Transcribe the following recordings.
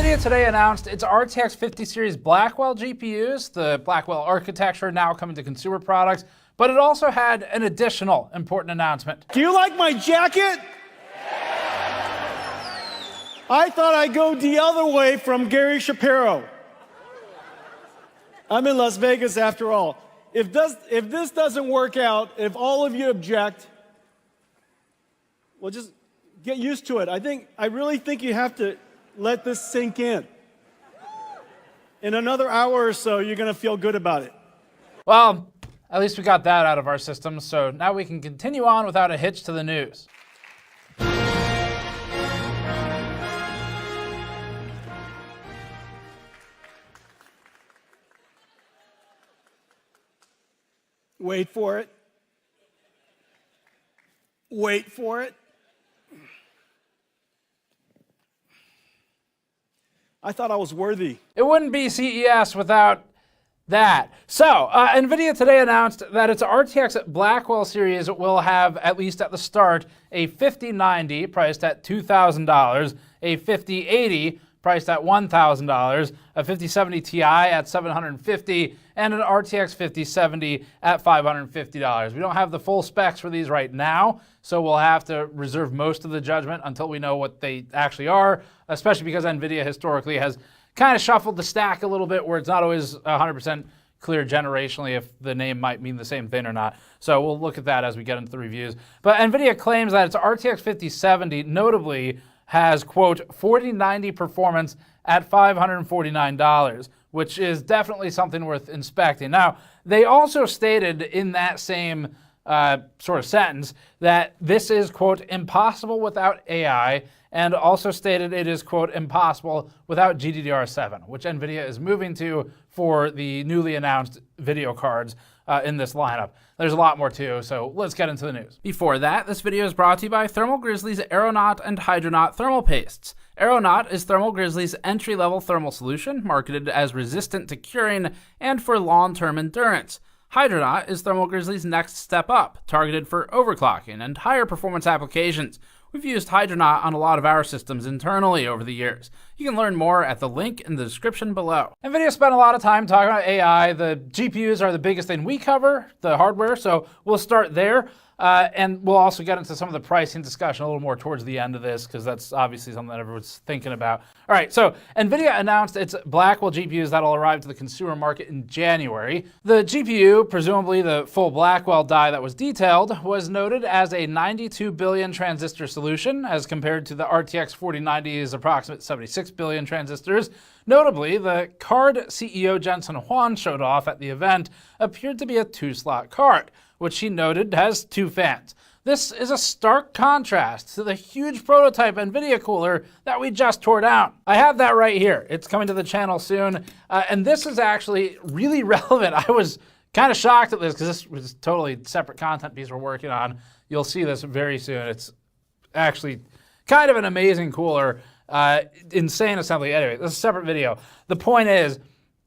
NVIDIA today announced its RTX 50 series Blackwell GPUs, the Blackwell architecture now coming to consumer products, but it also had an additional important announcement. Do you like my jacket? I thought I'd go the other way from Gary Shapiro. I'm in Las Vegas after all. If this doesn't work out, if all of you object, well, just get used to it. I really think you have to let this sink in. In another hour or so, you're going to feel good about it. Well, at least we got that out of our system, so now we can continue on without a hitch to the news. Wait for it. Wait for it. I thought I was worthy. It wouldn't be CES without that. So, NVIDIA today announced that its RTX Blackwell series will have, at least at the start, a 5090 priced at $2,000, a 5080 priced at $1,000, a 5070 Ti at $750, and an RTX 5070 at $550. We don't have the full specs for these right now, so we'll have to reserve most of the judgment until we know what they actually are, especially because NVIDIA historically has kind of shuffled the stack a little bit where it's not always 100% clear generationally if the name might mean the same thing or not. So we'll look at that as we get into the reviews. But NVIDIA claims that its RTX 5070 notably has, quote, 4090 performance at $549, which is definitely something worth inspecting. Now, they also stated in that same sort of sentence that this is, quote, impossible without AI, and also stated it is, quote, impossible without GDDR7, which NVIDIA is moving to for the newly announced video cards in this lineup. There's a lot more too, so let's get into the news. Before that, this video is brought to you by Thermal Grizzly's Aeronaut and Hydronaut thermal pastes. Aeronaut is Thermal Grizzly's entry-level thermal solution, marketed as resistant to curing and for long-term endurance. Hydronaut is Thermal Grizzly's next step up, targeted for overclocking and higher performance applications. We've used Hydronaut on a lot of our systems internally over the years. You can learn more at the link in the description below. NVIDIA spent a lot of time talking about AI. The GPUs are the biggest thing we cover, the hardware, so we'll start there. And we'll also get into some of the pricing discussion a little more towards the end of this, because that's obviously something that everyone's thinking about. All right, so NVIDIA announced its Blackwell GPUs that'll arrive to the consumer market in January. The GPU, presumably the full Blackwell die that was detailed, was noted as a 92 billion transistor solution as compared to the RTX 4090's approximate 76 billion transistors. Notably, the card CEO Jensen Huang showed off at the event appeared to be a 2-slot card, which he noted has 2 fans. This is a stark contrast to the huge prototype NVIDIA cooler that we just tore down. I have that right here. It's coming to the channel soon, and this is actually really relevant. I was kind of shocked at this because this was a totally separate content piece we're working on. You'll see this very soon. It's actually kind of an amazing cooler. Insane assembly. Anyway, this is a separate video. The point is,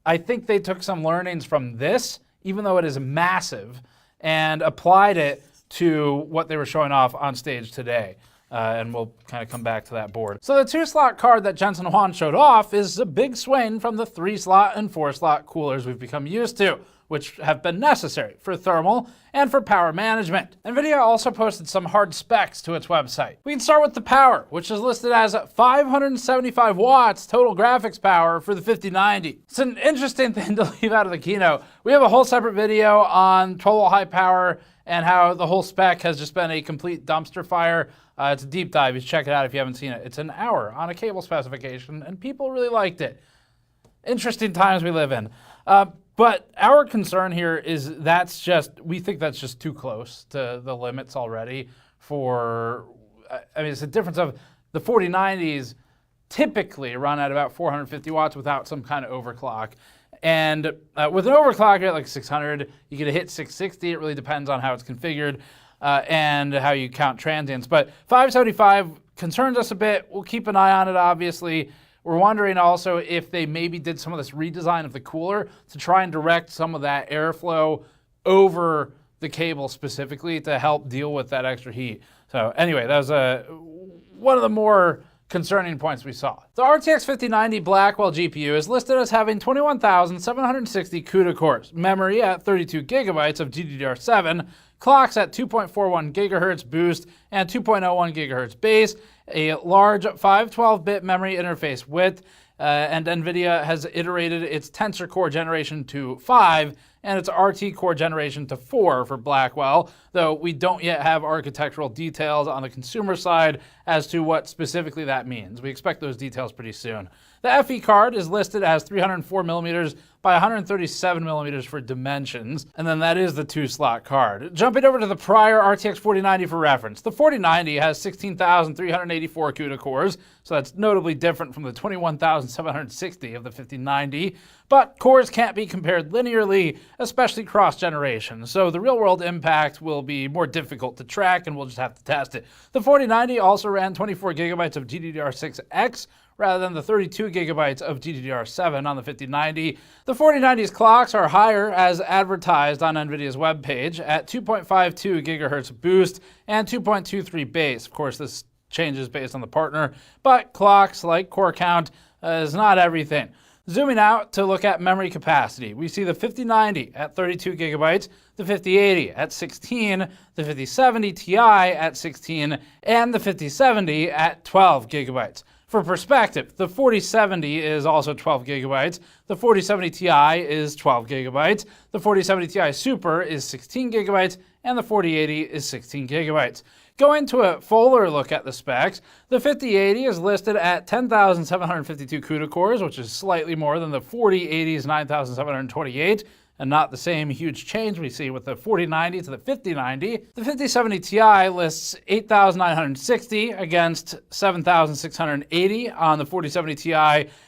I think they took some learnings from this, even though it is massive, and applied it to what they were showing off on stage today. And we'll kind of come back to that board. So the 2-slot card that Jensen Huang showed off is a big swing from the 3-slot and 4-slot coolers we've become used to, which have been necessary for thermal and for power management. NVIDIA also posted some hard specs to its website. We can start with the power, which is listed as 575 watts total graphics power for the 5090. It's an interesting thing to leave out of the keynote. We have a whole separate video on total high power and how the whole spec has just been a complete dumpster fire. It's a deep dive. You should check it out if you haven't seen it. It's an hour on a cable specification, and people really liked it. Interesting times we live in. But our concern here is we think that's just too close to the limits already for, I mean, it's a difference of the 4090s typically run at about 450 watts without some kind of overclock. And with an overclock at like 600, you can hit 660. It really depends on how it's configured and how you count transients. But 575 concerns us a bit. We'll keep an eye on it, obviously. We're wondering also if they maybe did some of this redesign of the cooler to try and direct some of that airflow over the cable specifically to help deal with that extra heat. So anyway, that was one of the more concerning points we saw. The RTX 5090 Blackwell GPU is listed as having 21,760 CUDA cores, memory at 32 gigabytes of GDDR7, clocks at 2.41 gigahertz boost and 2.01 gigahertz base, a large 512-bit memory interface width, and NVIDIA has iterated its Tensor Core generation to 5 and its RT Core generation to 4 for Blackwell, though we don't yet have architectural details on the consumer side as to what specifically that means. We expect those details pretty soon. The FE card is listed as 304 millimeters by 137 millimeters for dimensions, and then that is the 2-slot card. Jumping over to the prior RTX 4090 for reference, the 4090 has 16,384 CUDA cores, so that's notably different from the 21,760 of the 5090, but cores can't be compared linearly, especially cross-generation, so the real-world impact will be more difficult to track, and we'll just have to test it. The 4090 also ran 24 gigabytes of GDDR6X, rather than the 32 gigabytes of GDDR7 on the 5090. The 4090's clocks are higher as advertised on NVIDIA's webpage at 2.52 gigahertz boost and 2.23 base. Of course, this changes based on the partner, but clocks, like core count, is not everything. Zooming out to look at memory capacity, we see the 5090 at 32 gigabytes, the 5080 at 16, the 5070 Ti at 16, and the 5070 at 12 gigabytes. For perspective, the 4070 is also 12 gigabytes, the 4070 Ti is 12 gigabytes, the 4070 Ti Super is 16 gigabytes, and the 4080 is 16 gigabytes. Going to a fuller look at the specs, the 5080 is listed at 10,752 CUDA cores, which is slightly more than the 4080's 9,728, and not the same huge change we see with the 4090 to the 5090. The 5070 Ti lists 8,960 against 7,680 on the 4070 Ti,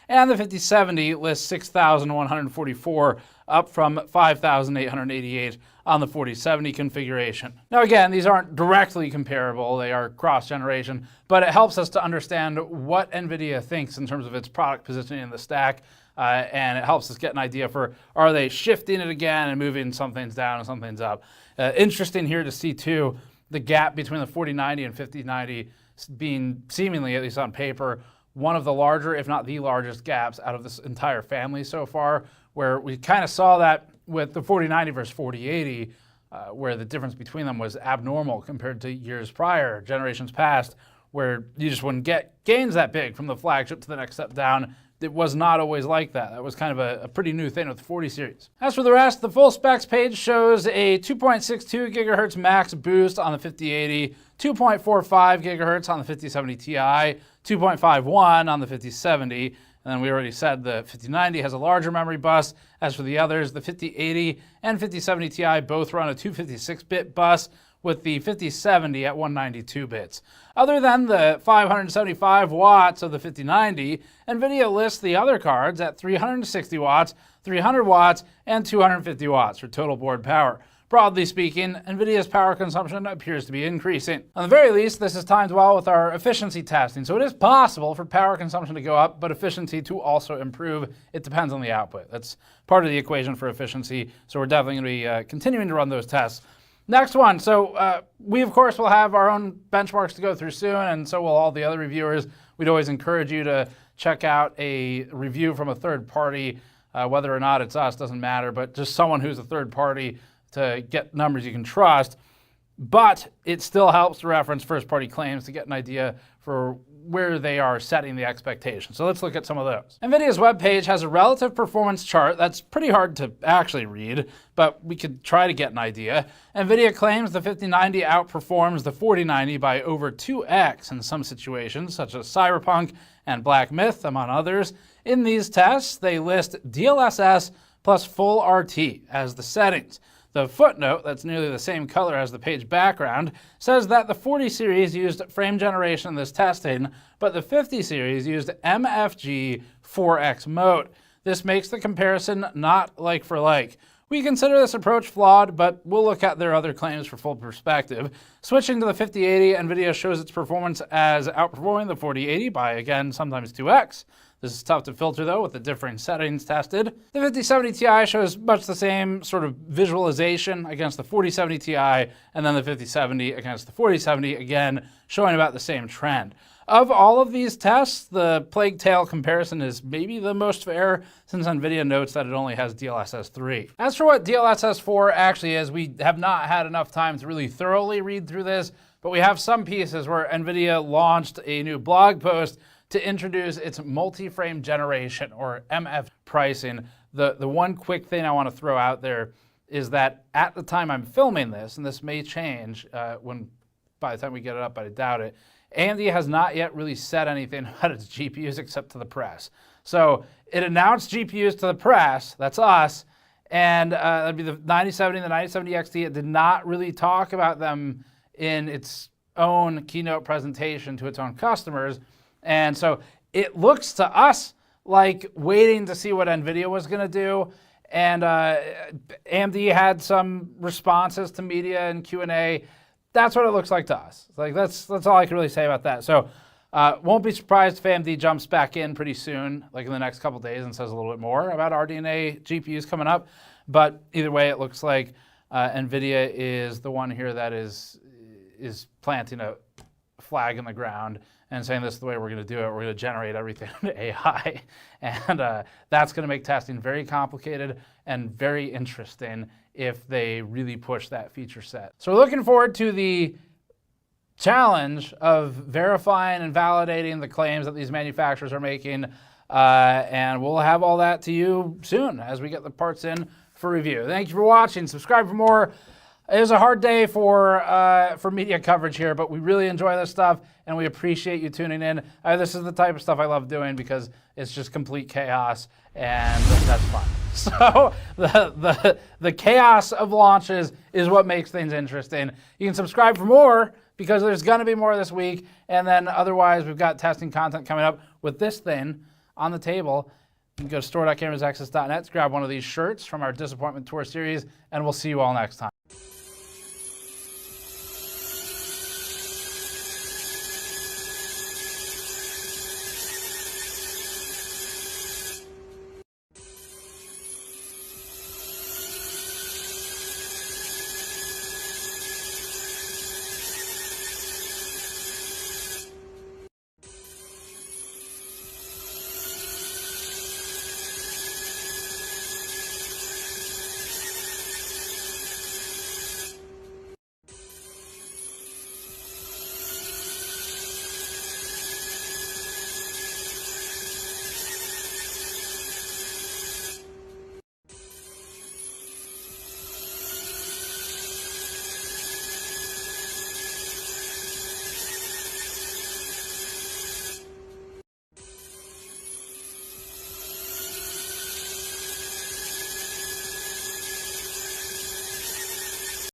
and the 5070 lists 6,144, up from 5,888 on the 4070 configuration. Now again, these aren't directly comparable, they are cross-generation, but it helps us to understand what NVIDIA thinks in terms of its product positioning in the stack, and it helps us get an idea for, are they shifting it again and moving some things down and some things up. Interesting here to see too, the gap between the 4090 and 5090 being seemingly, at least on paper, one of the larger, if not the largest gaps out of this entire family so far, where we kind of saw that with the 4090 versus 4080, where the difference between them was abnormal compared to years prior, generations past, where you just wouldn't get gains that big from the flagship to the next step down. It was not always like that. That was kind of a pretty new thing with the 40 series. As for the rest, the full specs page shows a 2.62 gigahertz max boost on the 5080, 2.45 gigahertz on the 5070 Ti, 2.51 on the 5070, and then we already said the 5090 has a larger memory bus. As for the others, the 5080 and 5070 Ti both run a 256-bit bus, with the 5070 at 192 bits. Other than the 575 watts of the 5090, NVIDIA lists the other cards at 360 watts, 300 watts, and 250 watts for total board power. Broadly speaking, NVIDIA's power consumption appears to be increasing. On the very least, this is timed well with our efficiency testing, so it is possible for power consumption to go up, but efficiency to also improve. It depends on the output. That's part of the equation for efficiency, so we're definitely going to be continuing to run those tests. Next one, so we of course will have our own benchmarks to go through soon, and so will all the other reviewers. We'd always encourage you to check out a review from a third party, whether or not it's us, doesn't matter, but just someone who's a third party to get numbers you can trust. But it still helps to reference first-party claims to get an idea for where they are setting the expectations. So let's look at some of those. NVIDIA's webpage has a relative performance chart that's pretty hard to actually read, but we could try to get an idea. NVIDIA claims the 5090 outperforms the 4090 by over 2x in some situations, such as Cyberpunk and Black Myth, among others. In these tests, they list DLSS plus full RT as the settings. The footnote, that's nearly the same color as the page background, says that the 40 series used frame generation in this testing, but the 50 series used MFG 4X mode. This makes the comparison not like for like. We consider this approach flawed, but we'll look at their other claims for full perspective. Switching to the 5080, NVIDIA shows its performance as outperforming the 4080 by, again, sometimes 2x. This is tough to filter though with the differing settings tested. The 5070 Ti shows much the same sort of visualization against the 4070 Ti, and then the 5070 against the 4070, again showing about the same trend. of all of these tests, the plague tale comparison is maybe the most fair, since NVIDIA notes that it only has DLSS 3. As for what DLSS 4 actually is, we have not had enough time to really thoroughly read through this, but we have some pieces where NVIDIA launched a new blog post to introduce its multi-frame generation, or MF pricing. The one quick thing I want to throw out there is that at the time I'm filming this, and this may change by the time we get it up, but I doubt it, AMD has not yet really said anything about its GPUs except to the press. So it announced GPUs to the press, that's us, and that'd be the 9070 and the 9070 XT. It did not really talk about them in its own keynote presentation to its own customers. And so it looks to us like waiting to see what NVIDIA was going to do. And AMD had some responses to media and Q&A. That's what it looks like to us. Like that's all I can really say about that. So won't be surprised if AMD jumps back in pretty soon, like in the next couple days, and says a little bit more about RDNA GPUs coming up. But either way, it looks like NVIDIA is the one here that is planting a flag in the ground and saying this is the way we're going to do it. We're going to generate everything into AI. And that's going to make testing very complicated and very interesting if they really push that feature set. So we're looking forward to the challenge of verifying and validating the claims that these manufacturers are making. And we'll have all that to you soon as we get the parts in for review. Thank you for watching. Subscribe for more. It was a hard day for media coverage here, but we really enjoy this stuff, and we appreciate you tuning in. This is the type of stuff I love doing because it's just complete chaos, and that's fun. So the chaos of launches is what makes things interesting. You can subscribe for more because there's going to be more this week, and then otherwise we've got testing content coming up with this thing on the table. You can go to store.gamersnexus.net to grab one of these shirts from our Disappointment Tour series, and we'll see you all next time.